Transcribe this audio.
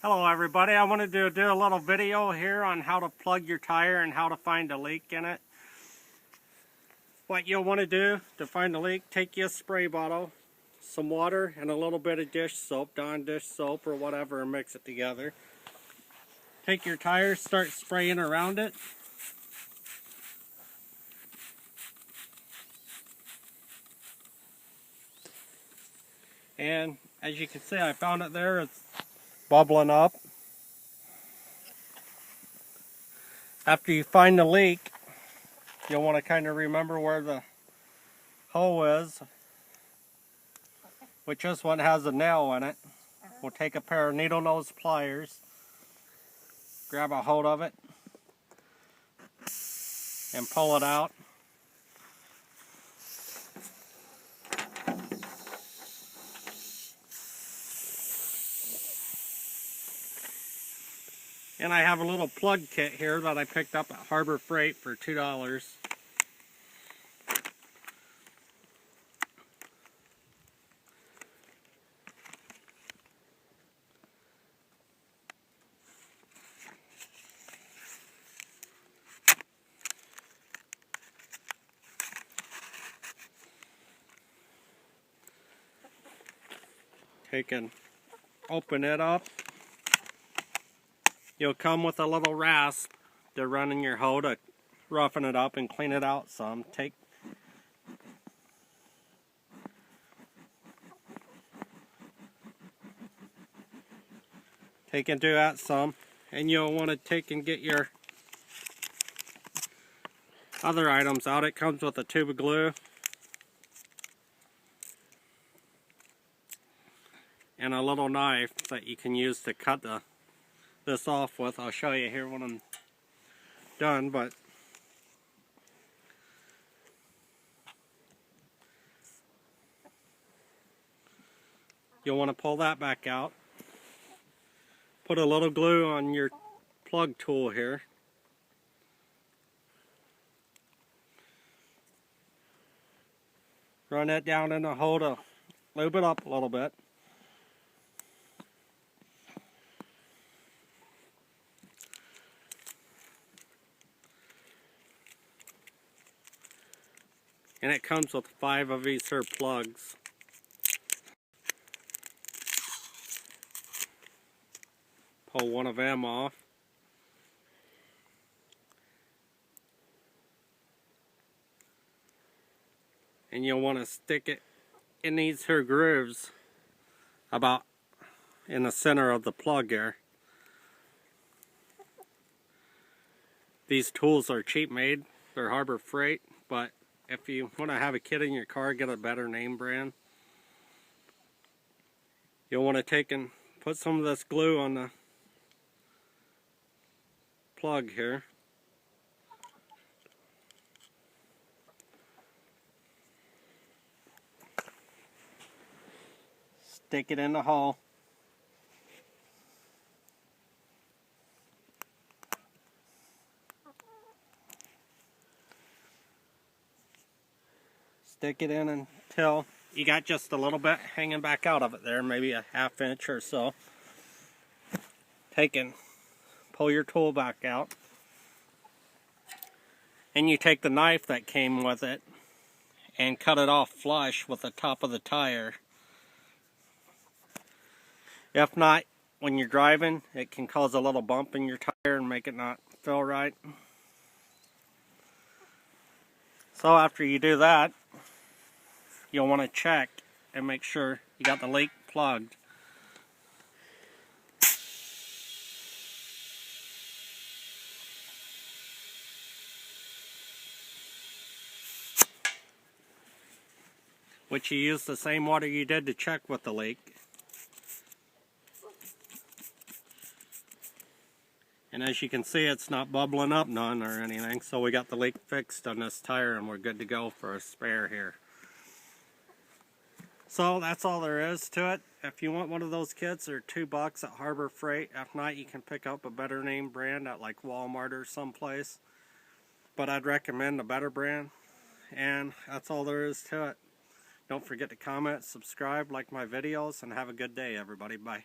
Hello everybody, I wanted to do a little video here on how to plug your tire and how to find a leak in it. What you'll want to do to find a leak, take your spray bottle, some water and a little bit of dish soap, Dawn dish soap or whatever, and mix it together. Take your tire, start spraying around it. And as you can see, I found it there, it's bubbling up. After you find the leak, you'll want to kind of remember where the hole is, which this one has a nail in it. We'll take a pair of needle nose pliers, grab a hold of it, and pull it out. And I have a little plug kit here that I picked up at Harbor Freight for $2. Take and open it up. You'll come with a little rasp to run in your hoe to roughen it up and clean it out some. Take and do that some. And you'll want to take and get your other items out. It comes with a tube of glue and a little knife that you can use to cut this off with. I'll show you here when I'm done, but you'll want to pull that back out. Put a little glue on your plug tool here. Run it down in the hole to lube it up a little bit. And it comes with 5 of these here plugs. Pull one of them off. And you'll want to stick it in these here grooves about in the center of the plug here. These tools are cheap made. They're Harbor Freight, but if you want to have a kit in your car, get a better name brand. You'll want to take and put some of this glue on the plug here. Stick it in the hole. Stick it in until you got just a little bit hanging back out of it there, maybe a ½ inch or so. Take and pull your tool back out. And you take the knife that came with it and cut it off flush with the top of the tire. If not, when you're driving, it can cause a little bump in your tire and make it not feel right. So after you do that, you'll want to check and make sure you got the leak plugged. Which you use the same water you did to check with the leak. And as you can see, it's not bubbling up none or anything, so we got the leak fixed on this tire and we're good to go for a spare here. So that's all there is to it. If you want one of those kits, they're $2 at Harbor Freight. If not, you can pick up a better name brand at like Walmart or someplace. But I'd recommend a better brand. And that's all there is to it. Don't forget to comment, subscribe, like my videos, and have a good day, everybody. Bye.